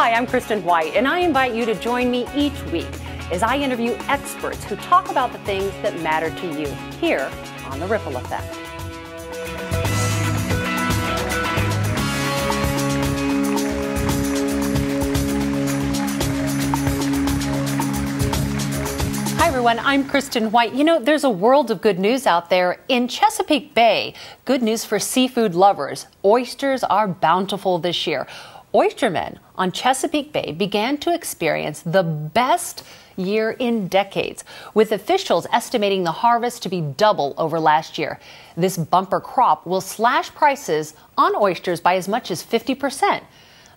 Hi, I'm Kristen White, and I invite you to join me each week as I interview experts who talk about the things that matter to you here on The Ripple Effect. Hi everyone, I'm Kristen White. You know, there's a world of good news out there. In Chesapeake Bay, good news for seafood lovers. Oysters are bountiful this year. Oystermen on Chesapeake Bay began to experience the best year in decades, with officials estimating the harvest to be double over last year. This bumper crop will slash prices on oysters by as much as 50%.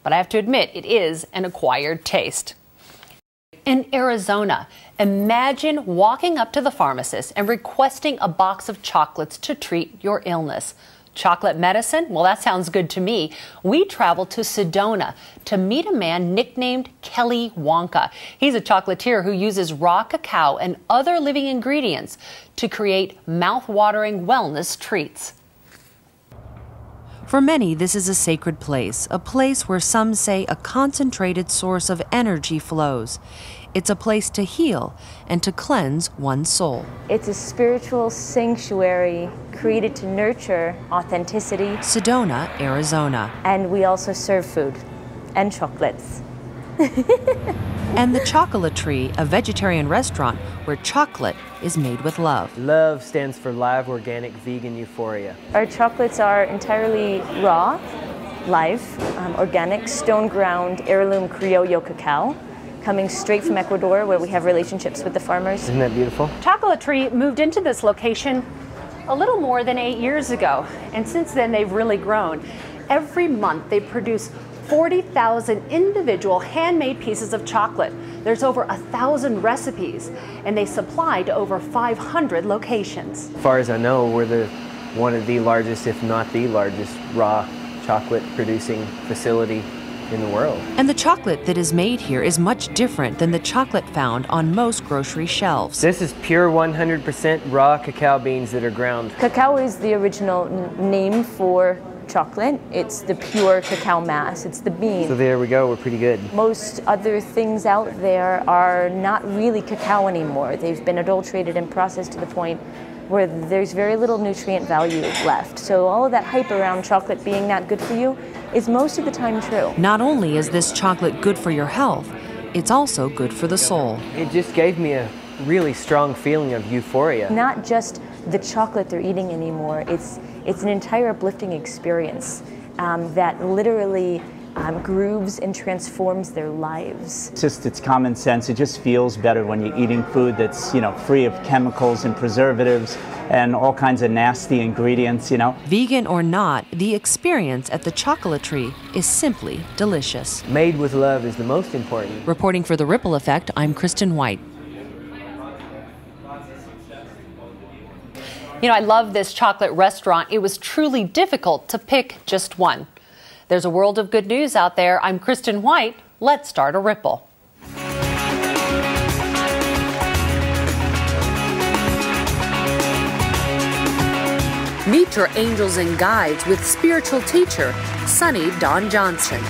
But I have to admit, it is an acquired taste. In Arizona, imagine walking up to the pharmacist and requesting a box of chocolates to treat your illness. Chocolate medicine? Well, that sounds good to me. We traveled to Sedona to meet a man nicknamed Kelly Wonka. He's a chocolatier who uses raw cacao and other living ingredients to create mouth-watering wellness treats. For many, this is a sacred place, a place where some say a concentrated source of energy flows. It's a place to heal and to cleanse one's soul. It's a spiritual sanctuary created to nurture authenticity. Sedona, Arizona. And we also serve food and chocolates. And the Chocolaterie, a vegetarian restaurant where chocolate is made with love. Love stands for live, organic, vegan euphoria. Our chocolates are entirely raw, live, organic, stone ground, heirloom Criollo cacao, coming straight from Ecuador, where we have relationships with the farmers. Isn't that beautiful? Chocolaterie moved into this location a little more than 8 years ago, and since then they've really grown. Every month they produce 40,000 individual handmade pieces of chocolate. There's over 1,000 recipes, and they supply to over 500 locations. As far as I know, we're one of the largest, if not the largest, raw chocolate producing facility in the world. And the chocolate that is made here is much different than the chocolate found on most grocery shelves. This is pure 100% raw cacao beans that are ground. Cacao is the original name for chocolate. It's the pure cacao mass. It's the bean. So there we go, we're pretty good. Most other things out there are not really cacao anymore. They've been adulterated and processed to the point where there's very little nutrient value left. So all of that hype around chocolate being not good for you is most of the time true. Not only is this chocolate good for your health, it's also good for the soul. It just gave me a really strong feeling of euphoria. Not just the chocolate they're eating anymore, it's an entire uplifting experience that literally grooves and transforms their lives. It's common sense. It just feels better when you're eating food that's, free of chemicals and preservatives and all kinds of nasty ingredients, Vegan or not, the experience at the Chocolaterie is simply delicious. Made with love is the most important. Reporting for The Ripple Effect, I'm Kristen White. You know, I love this chocolate restaurant. It was truly difficult to pick just one. There's a world of good news out there. I'm Kristen White. Let's start a ripple. Meet your angels and guides with spiritual teacher, Sunny Dawn Johnson.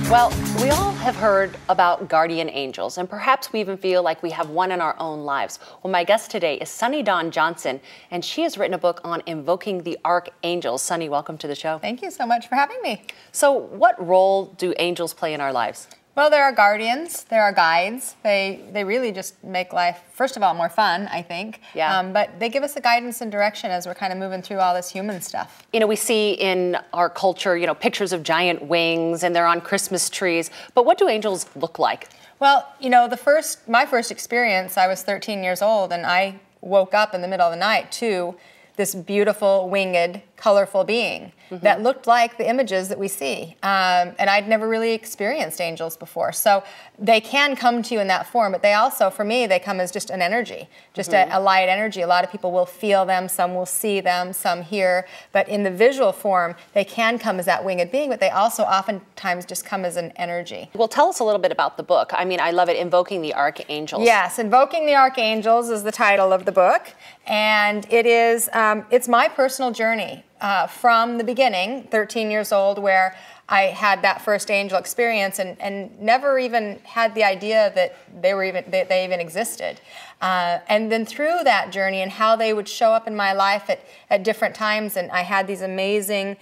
Well, we all have heard about guardian angels, and perhaps we even feel like we have one in our own lives. Well, my guest today is Sunny Dawn Johnson, and she has written a book on invoking the archangels. Sunny, welcome to the show. Thank you so much for having me. So what role do angels play in our lives? Well, there are guardians, there are guides. They really just make life, first of all, more fun, I think. Yeah. But they give us the guidance and direction as we're kind of moving through all this human stuff. You know, we see in our culture, pictures of giant wings, and they're on Christmas trees. But what do angels look like? Well, my first experience, I was 13 years old, and I woke up in the middle of the night to this beautiful, winged, colorful being that looked like the images that we see. And I'd never really experienced angels before. So they can come to you in that form, but they also, for me, they come as just an energy, just a light energy. A lot of people will feel them, some will see them, some hear, but in the visual form, they can come as that winged being, but they also oftentimes just come as an energy. Well, tell us a little bit about the book. I mean, I love it, Invoking the Archangels. Yes, Invoking the Archangels is the title of the book, and it is, it's my personal journey from the beginning, 13 years old, where I had that first angel experience and never even had the idea that they even existed. And then through that journey and how they would show up in my life at different times, and I had these amazing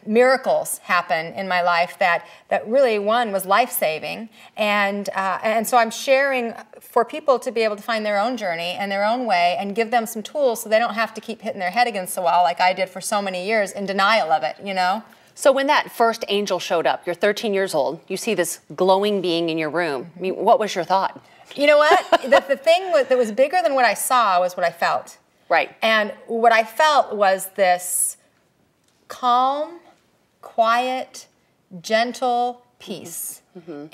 miracles happen in my life that really, one, was life-saving, and so I'm sharing for people to be able to find their own journey and their own way and give them some tools so they don't have to keep hitting their head against the wall like I did for so many years in denial of it, you know? So when that first angel showed up, you're 13 years old, you see this glowing being in your room. I mean, what was your thought? You know what? the thing that was bigger than what I saw was what I felt. Right. And what I felt was this calm, quiet, gentle peace.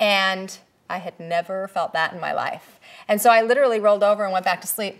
And I had never felt that in my life. And so I literally rolled over and went back to sleep.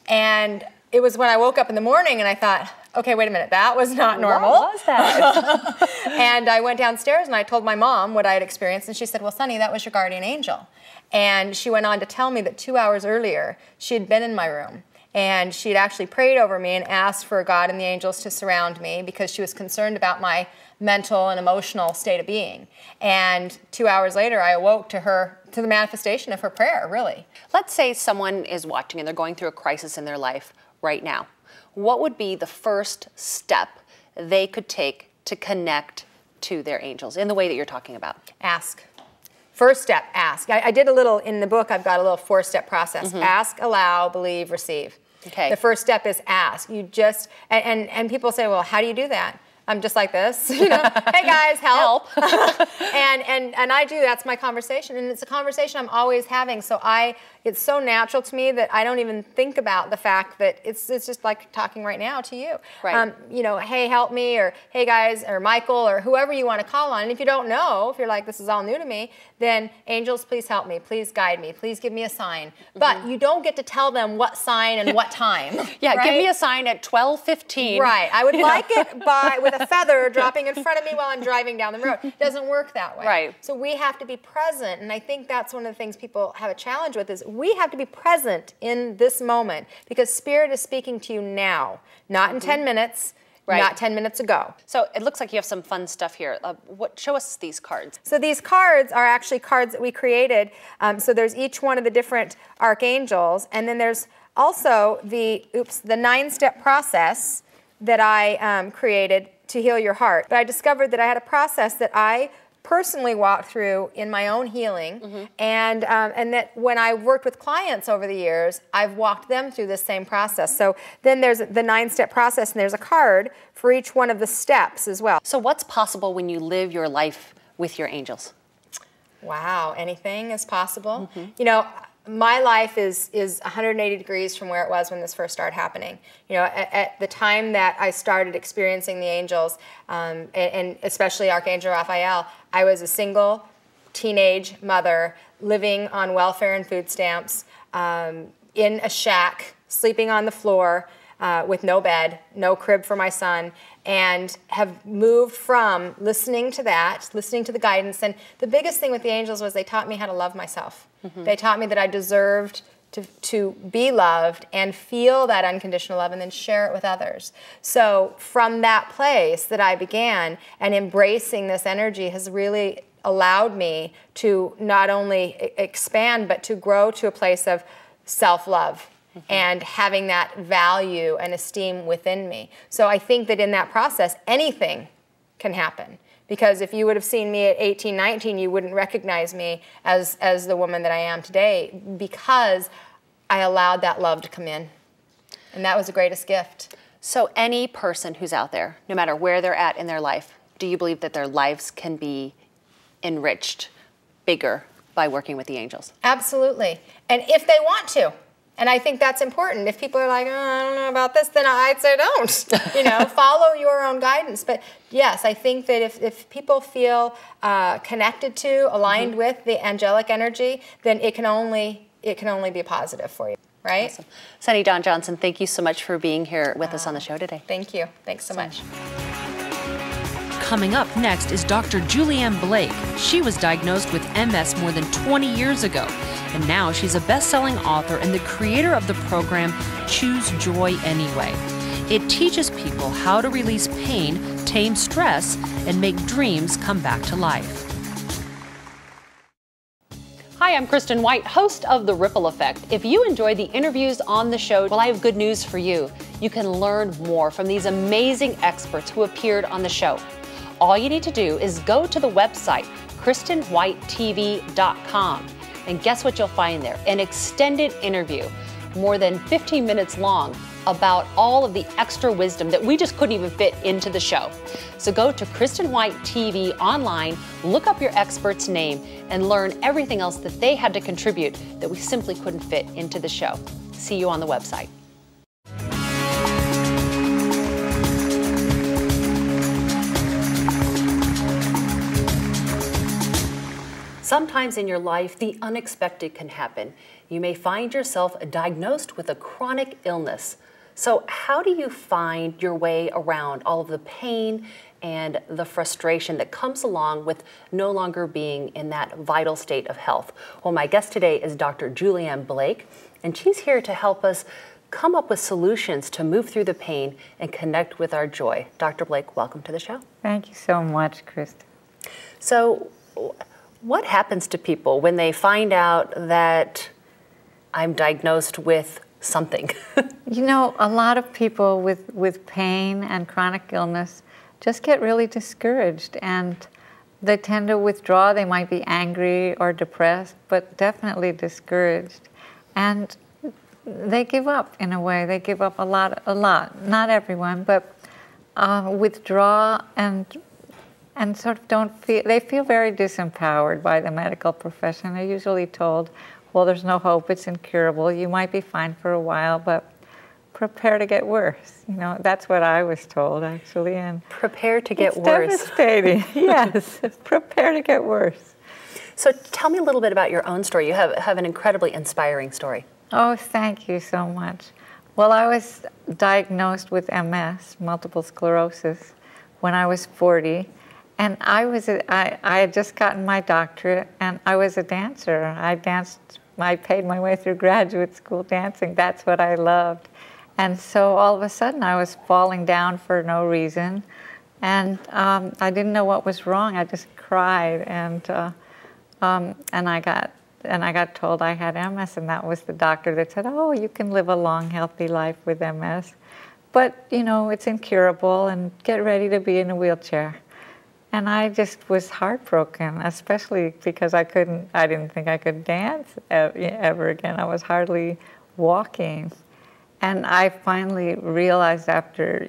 And it was when I woke up in the morning and I thought, okay, wait a minute, that was not normal. What was that? And I went downstairs and I told my mom what I had experienced, and she said, well, Sonny, that was your guardian angel. And she went on to tell me that 2 hours earlier, she had been in my room. And she had actually prayed over me and asked for God and the angels to surround me because she was concerned about my mental and emotional state of being. And 2 hours later, I awoke to the manifestation of her prayer, really. Let's say someone is watching and they're going through a crisis in their life right now. What would be the first step they could take to connect to their angels in the way that you're talking about? Ask. First step, ask. I did a little, in the book, I've got a little 4-step process. Ask, allow, believe, receive. Okay. The first step is ask. You just, and people say, well, how do you do that? I'm just like this, you know, hey guys, help. and I do, that's my conversation, and it's a conversation I'm always having, so it's so natural to me that I don't even think about the fact that it's just like talking right now to you. Right. You know, hey, help me, or hey guys, or Michael, or whoever you want to call on, and if you don't know, if you're like, this is all new to me, then angels, please help me, please guide me, please give me a sign. But you don't get to tell them what sign and what time. Yeah, right? give me a sign at 12:15. Right, I would like it with a feather dropping in front of me while I'm driving down the road. It doesn't work that way. Right. So we have to be present, and I think that's one of the things people have a challenge with is we have to be present in this moment because Spirit is speaking to you now, not in 10 minutes, not 10 minutes ago. So it looks like you have some fun stuff here. Show us these cards. So these cards are actually cards that we created. So there's each one of the different archangels, and then there's also the 9-step process that I created to heal your heart. But I discovered that I had a process that I personally walked through in my own healing, and that when I worked with clients over the years, I've walked them through this same process. So then there's the 9-step process, and there's a card for each one of the steps as well. So what's possible when you live your life with your angels? Wow, anything is possible. You know, my life is 180 degrees from where it was when this first started happening. You know, at the time that I started experiencing the angels, and especially Archangel Raphael, I was a single teenage mother living on welfare and food stamps, in a shack, sleeping on the floor, with no bed, no crib for my son, and have moved from listening to that, listening to the guidance. And the biggest thing with the angels was they taught me how to love myself. They taught me that I deserved to be loved and feel that unconditional love and then share it with others. So from that place that I began, and embracing this energy has really allowed me to not only expand, but to grow to a place of self-love. And having that value and esteem within me. So I think that in that process, anything can happen. Because if you would have seen me at 18, 19, you wouldn't recognize me as the woman that I am today, because I allowed that love to come in. And that was the greatest gift. So any person who's out there, no matter where they're at in their life, do you believe that their lives can be enriched, bigger, by working with the angels? Absolutely. And if they want to. And I think that's important. If people are like, oh, I don't know about this, then I'd say don't. You know, follow your own guidance. But yes, I think that if people feel connected to, aligned with the angelic energy, then it can only be positive for you, right? Awesome. Sunny Dawn Johnson, thank you so much for being here with us on the show today. Thank you. Thanks so much. Coming up next is Dr. Julianne Blake. She was diagnosed with MS more than 20 years ago, and now she's a best-selling author and the creator of the program Choose Joy Anyway. It teaches people how to release pain, tame stress, and make dreams come back to life. Hi, I'm Kristen White, host of The Ripple Effect. If you enjoy the interviews on the show, well, I have good news for you. You can learn more from these amazing experts who appeared on the show. All you need to do is go to the website, KristenWhiteTV.com, and guess what you'll find there? An extended interview, more than 15 minutes long, about all of the extra wisdom that we just couldn't even fit into the show. So go to Kristen White TV online, look up your expert's name, and learn everything else that they had to contribute that we simply couldn't fit into the show. See you on the website. Sometimes in your life, the unexpected can happen. You may find yourself diagnosed with a chronic illness. So how do you find your way around all of the pain and the frustration that comes along with no longer being in that vital state of health? Well, my guest today is Dr. Julianne Blake, and she's here to help us come up with solutions to move through the pain and connect with our joy. Dr. Blake, welcome to the show. Thank you so much, Kristen. So, what happens to people when they find out that I'm diagnosed with something? You know, a lot of people with pain and chronic illness just get really discouraged, and they tend to withdraw. They might be angry or depressed, but definitely discouraged. And they give up in a way. They give up a lot. Not everyone, but withdraw and sort of don't feel, they feel very disempowered by the medical profession. They're usually told, well, there's no hope, it's incurable. You might be fine for a while, but prepare to get worse. You know, that's what I was told, actually. And prepare to get worse. It's devastating, yes. Prepare to get worse. So tell me a little bit about your own story. You have an incredibly inspiring story. Oh, thank you so much. Well, I was diagnosed with MS, multiple sclerosis, when I was 40. And I had just gotten my doctorate, and I was a dancer. I paid my way through graduate school dancing. That's what I loved. And so all of a sudden I was falling down for no reason. And I didn't know what was wrong. I just cried. And I got told I had MS, and that was the doctor that said, oh, you can live a long, healthy life with MS. But, you know, it's incurable, and get ready to be in a wheelchair. And I just was heartbroken, especially because I didn't think I could dance ever again. I was hardly walking. And I finally realized after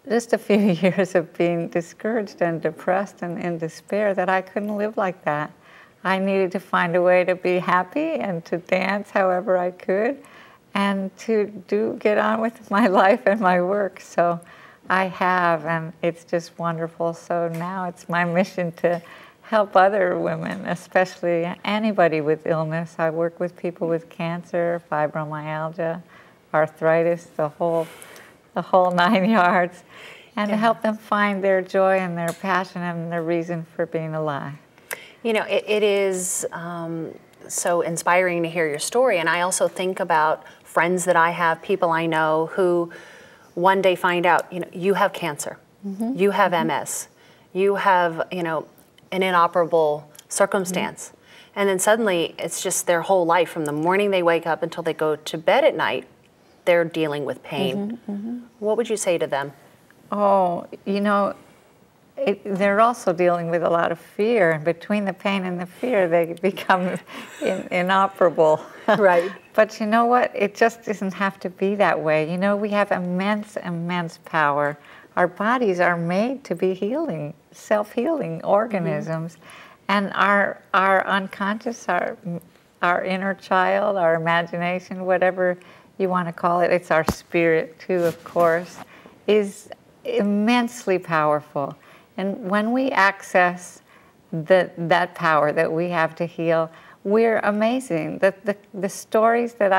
just a few years of being discouraged and depressed and in despair, that I couldn't live like that. I needed to find a way to be happy and to dance however I could and to get on with my life and my work. So I have, and it's just wonderful. So now it's my mission to help other women, especially anybody with illness. I work with people with cancer, fibromyalgia, arthritis, the whole 9 yards, and to help them find their joy and their passion and their reason for being alive. You know, it is so inspiring to hear your story, and I also think about friends that I have, people I know who one day find out, you know, you have cancer, you have MS, you have, you know, an inoperable circumstance. And then suddenly it's just their whole life, from the morning they wake up until they go to bed at night, they're dealing with pain. What would you say to them? Oh, you know, they're also dealing with a lot of fear, and between the pain and the fear, they become inoperable. Right. But you know what? It just doesn't have to be that way. You know, we have immense, immense power. Our bodies are made to be healing, self-healing organisms, and our unconscious, our inner child, our imagination, whatever you want to call it. It's our spirit too, of course, is immensely powerful. And when we access that power that we have to heal, we're amazing. The stories that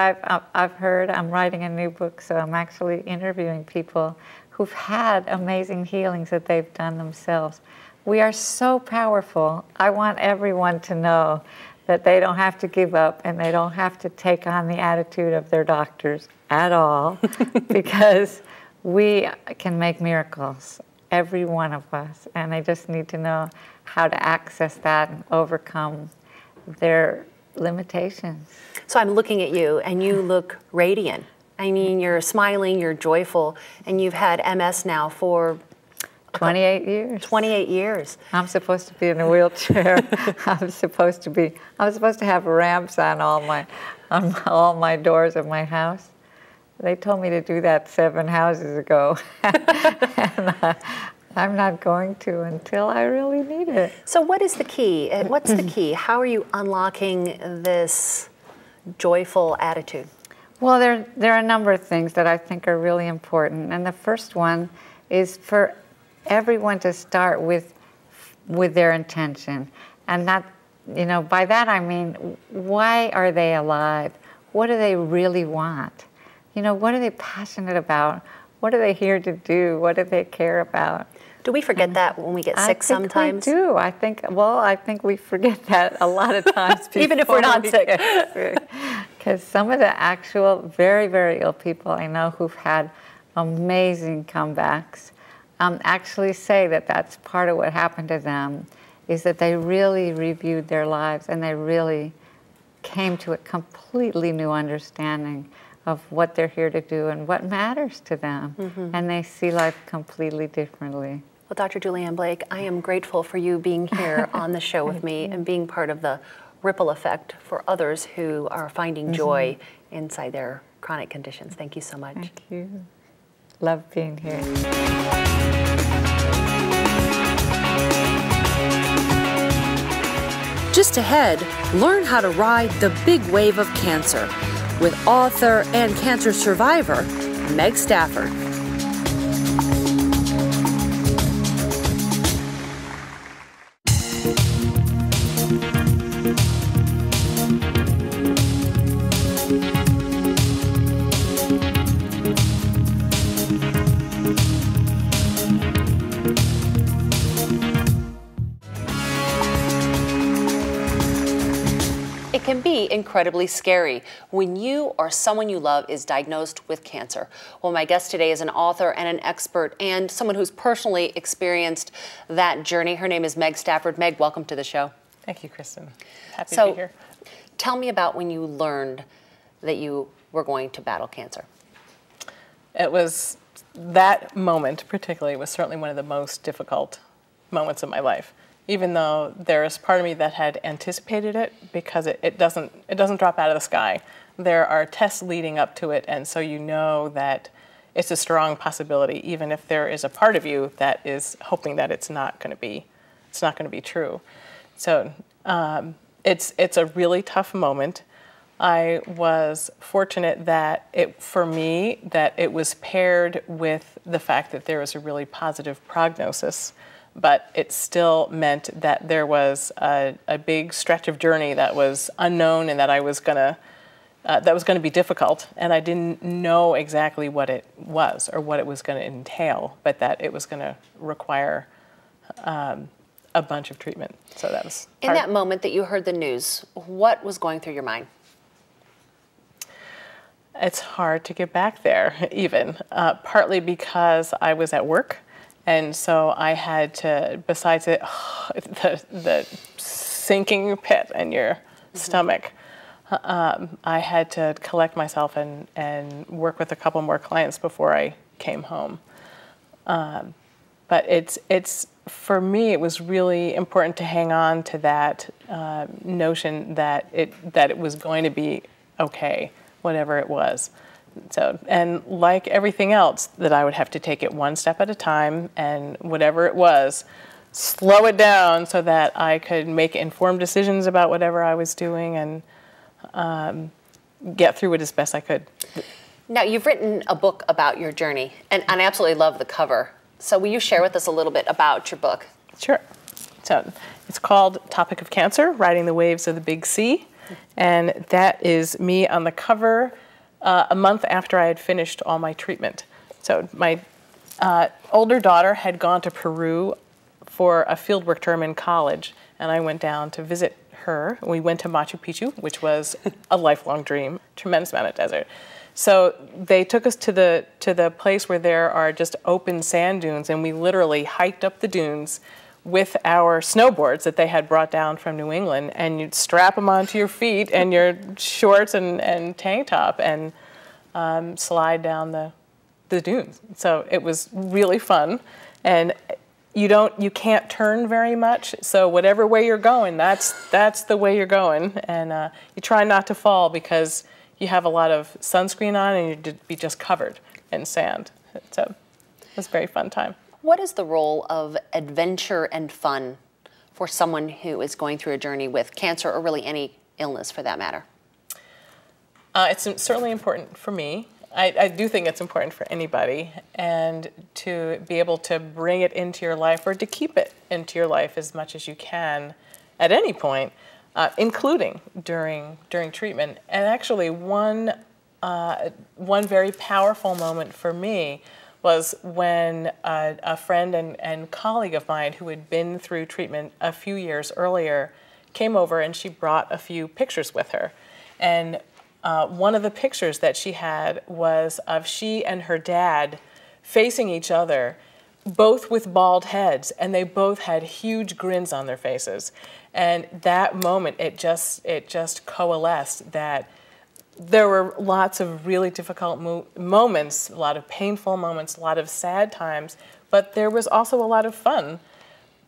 I've heard, I'm writing a new book, so I'm actually interviewing people who've had amazing healings that they've done themselves. We are so powerful. I want everyone to know that they don't have to give up and they don't have to take on the attitude of their doctors at all, because we can make miracles, every one of us, and they just need to know how to access that and overcome their limitations. So I'm looking at you, and you look radiant. I mean, you're smiling, you're joyful, and you've had MS now for 28 years. 28 years. I'm supposed to be in a wheelchair. I'm supposed to have ramps on all my doors of my house. They told me to do that 7 houses ago. And, I'm not going to until I really need it. So what is the key? What's the key? How are you unlocking this joyful attitude? Well, there are a number of things that I think are really important. And the first one is for everyone to start with their intention. And that, by that I mean, why are they alive? What do they really want? What are they passionate about? What are they here to do? What do they care about? Do we forget that when we get sick sometimes? We do. I think we forget that a lot of times. Even if we're not sick. Because some of the actual very, very ill people I know who've had amazing comebacks actually say that that's part of what happened to them, is that they really reviewed their lives and they really came to a completely new understanding of what they're here to do and what matters to them. Mm-hmm. And they see life completely differently. Well, Dr. Julianne Blake, I am grateful for you being here on the show with me and being part of the ripple effect for others who are finding joy inside their chronic conditions. Thank you so much. Thank you. Love being here. Just ahead, learn how to ride the big wave of cancer with author and cancer survivor, Meg Stafford. It can be incredibly scary when you or someone you love is diagnosed with cancer. Well, my guest today is an author and an expert and someone who's personally experienced that journey. Her name is Meg Stafford. Meg, welcome to the show. Thank you, Kristen. Happy to be here. Tell me about when you learned that you were going to battle cancer. It was, that moment particularly was certainly one of the most difficult moments of my life. Even though there is part of me that had anticipated it, because it doesn't drop out of the sky. There are tests leading up to it, and so you know that it's a strong possibility, even if there is a part of you that is hoping that it's not going to be true. So it's a really tough moment. I was fortunate that for me it was paired with the fact that there was a really positive prognosis. But it still meant that there was a big stretch of journey that was unknown and that was going to be difficult, and I didn't know exactly what it was or what it was going to entail, but that it was going to require a bunch of treatment. So that was in that moment that you heard the news, what was going through your mind? It's hard to get back there, even partly because I was at work. And so I had to, besides the sinking pit in your stomach, I had to collect myself and work with a couple more clients before I came home. But it's for me, it was really important to hang on to that notion that it was going to be okay, whatever it was. So, and like everything else, that I would have to take it one step at a time, and whatever it was, slow it down so that I could make informed decisions about whatever I was doing, and get through it as best I could. Now, you've written a book about your journey, and I absolutely love the cover. So will you share with us a little bit about your book? Sure. So it's called Topic of Cancer, Riding the Waves of the Big C. And that is me on the cover a month after I had finished all my treatment. So my older daughter had gone to Peru for a fieldwork term in college, and I went down to visit her. We went to Machu Picchu, which was a lifelong dream, tremendous amount of desert. So they took us to the place where there are just open sand dunes, and we literally hiked up the dunes with our snowboards that they had brought down from New England, and you'd strap them onto your feet and your shorts and tank top and slide down the dunes. So it was really fun, and you can't turn very much, so whatever way you're going, that's the way you're going, and you try not to fall because you have a lot of sunscreen on and you'd be just covered in sand. So it was a very fun time. What is the role of adventure and fun for someone who is going through a journey with cancer or really any illness for that matter? It's certainly important for me. I do think it's important for anybody, and to be able to bring it into your life or to keep it into your life as much as you can at any point, including during treatment. And actually one very powerful moment for me was when a friend and colleague of mine who had been through treatment a few years earlier came over, and she brought a few pictures with her. And one of the pictures that she had was of she and her dad facing each other, both with bald heads, and they both had huge grins on their faces. And that moment, it just coalesced that there were lots of really difficult moments, a lot of painful moments, a lot of sad times, but there was also a lot of fun,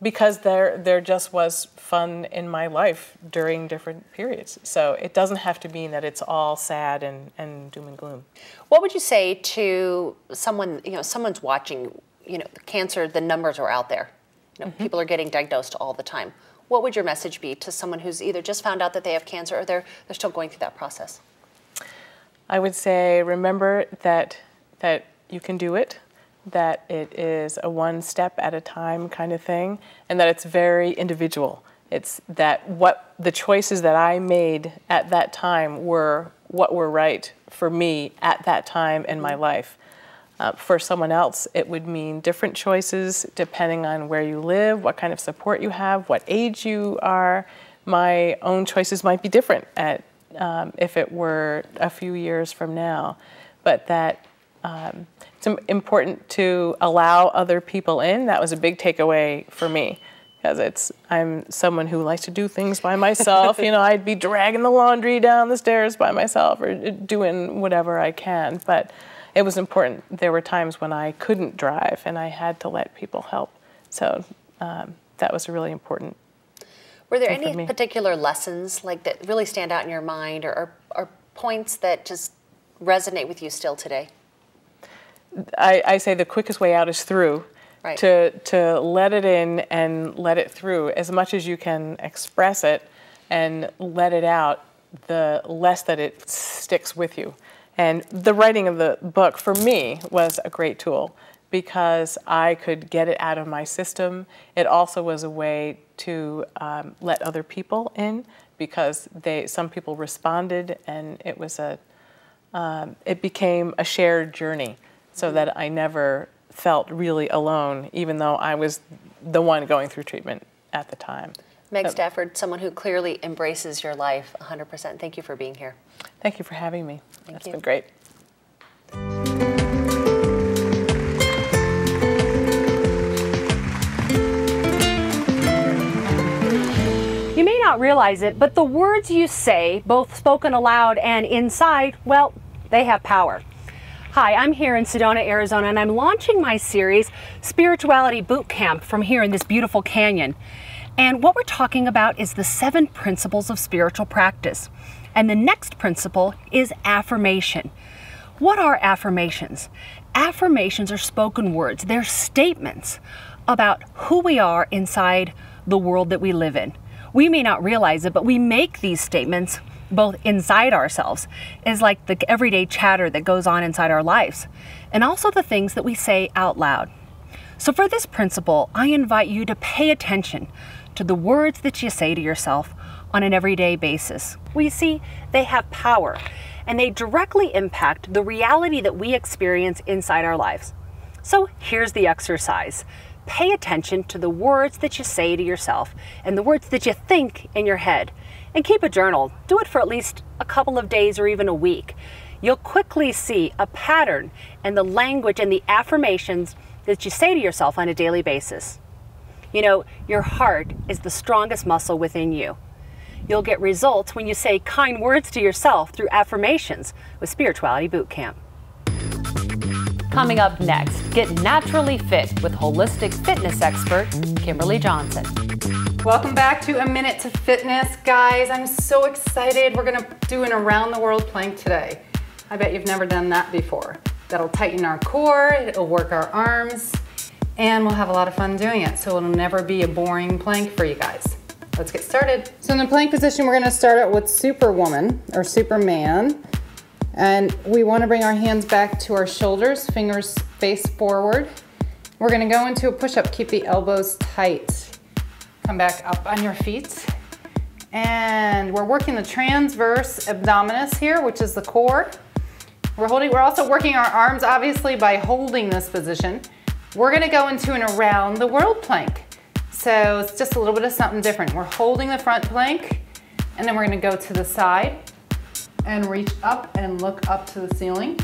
because there just was fun in my life during different periods. So it doesn't have to mean that it's all sad and doom and gloom. What would you say to someone, someone's watching, cancer, the numbers are out there. People are getting diagnosed all the time. What would your message be to someone who's either just found out that they have cancer or they're still going through that process? I would say, remember that you can do it, that it is a one step at a time kind of thing, and that it's very individual. It's that what the choices that I made at that time were what were right for me at that time in my life. For someone else, it would mean different choices depending on where you live, what kind of support you have, what age you are. My own choices might be different if it were a few years from now, but that it's important to allow other people in. That was a big takeaway for me, because I'm someone who likes to do things by myself. I'd be dragging the laundry down the stairs by myself or doing whatever I can, but it was important. There were times when I couldn't drive and I had to let people help. So that was really important. Were there any particular lessons that really stand out in your mind, or points that just resonate with you still today? I say the quickest way out is through. Right. To let it in and let it through. As much as you can express it and let it out, the less that it sticks with you. And the writing of the book, for me, was a great tool, because I could get it out of my system. It also was a way to let other people in, because some people responded, and it was it became a shared journey, so that I never felt really alone, even though I was the one going through treatment at the time. Meg Stafford, someone who clearly embraces your life 100%. Thank you for being here. Thank you for having me. Thank you. It's been great. You may not realize it, but the words you say, both spoken aloud and inside, well, they have power. Hi, I'm here in Sedona, Arizona, and I'm launching my series, Spirituality Boot Camp, from here in this beautiful canyon. And what we're talking about is the 7 principles of spiritual practice. And the next principle is affirmation. What are affirmations? Affirmations are spoken words. They're statements about who we are inside the world that we live in. We may not realize it, but we make these statements both inside ourselves, is like the everyday chatter that goes on inside our lives, and also the things that we say out loud. So for this principle, I invite you to pay attention to the words that you say to yourself on an everyday basis. We see they have power, and they directly impact the reality that we experience inside our lives. So here's the exercise. Pay attention to the words that you say to yourself and the words that you think in your head. And keep a journal. Do it for at least a couple of days or even a week. You'll quickly see a pattern in the language and the affirmations that you say to yourself on a daily basis. You know, your heart is the strongest muscle within you. You'll get results when you say kind words to yourself through affirmations with Spirituality Boot Camp. Coming up next, get naturally fit with holistic fitness expert Kimberly Johnson. Welcome back to A Minute to Fitness, guys. I'm so excited. We're gonna do an around the world plank today. I bet you've never done that before. That'll tighten our core, it'll work our arms, and we'll have a lot of fun doing it. So it'll never be a boring plank for you guys. Let's get started. So in the plank position, we're gonna start out with Superwoman or Superman. And we wanna bring our hands back to our shoulders, fingers face forward. We're gonna go into a push-up, keep the elbows tight. Come back up on your feet. And we're working the transverse abdominis here, which is the core. We're also working our arms, obviously, by holding this position. We're gonna go into an around the world plank. So it's just a little bit of something different. We're holding the front plank, and then we're gonna go to the side and reach up and look up to the ceiling.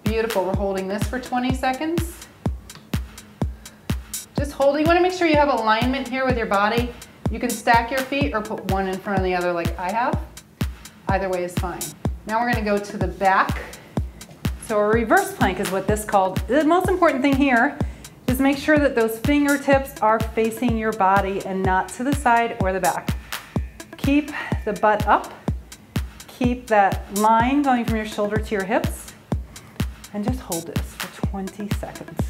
Beautiful, we're holding this for 20 seconds. Just holding, you wanna make sure you have alignment here with your body. You can stack your feet or put one in front of the other like I have. Either way is fine. Now we're gonna go to the back. So a reverse plank is what this is called. The most important thing here is make sure that those fingertips are facing your body and not to the side or the back. Keep the butt up. Keep that line going from your shoulder to your hips. And just hold this for 20 seconds.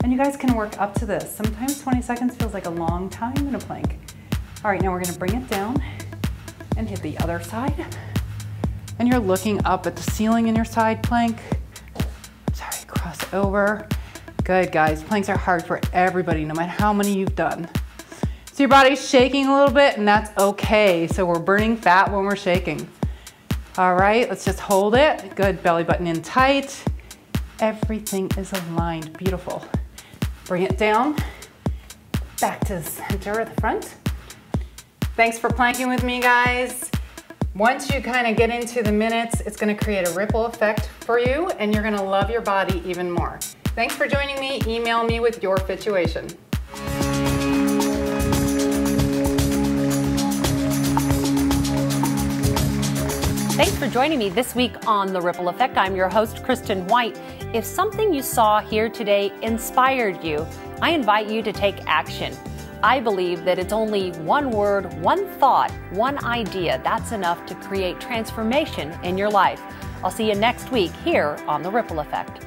And you guys can work up to this. Sometimes 20 seconds feels like a long time in a plank. All right, now we're gonna bring it down and hit the other side. And you're looking up at the ceiling in your side plank. Sorry, cross over. Good, guys. Planks are hard for everybody, no matter how many you've done. So your body's shaking a little bit, and that's okay. So we're burning fat when we're shaking. All right, let's just hold it. Good, belly button in tight. Everything is aligned, beautiful. Bring it down, back to the center at the front. Thanks for planking with me, guys. Once you kind of get into the minutes, it's gonna create a ripple effect for you, and you're gonna love your body even more. Thanks for joining me. Email me with your situation. Thanks for joining me this week on The Ripple Effect. I'm your host, Kristen White. If something you saw here today inspired you, I invite you to take action. I believe that it's only one word, one thought, one idea that's enough to create transformation in your life. I'll see you next week here on The Ripple Effect.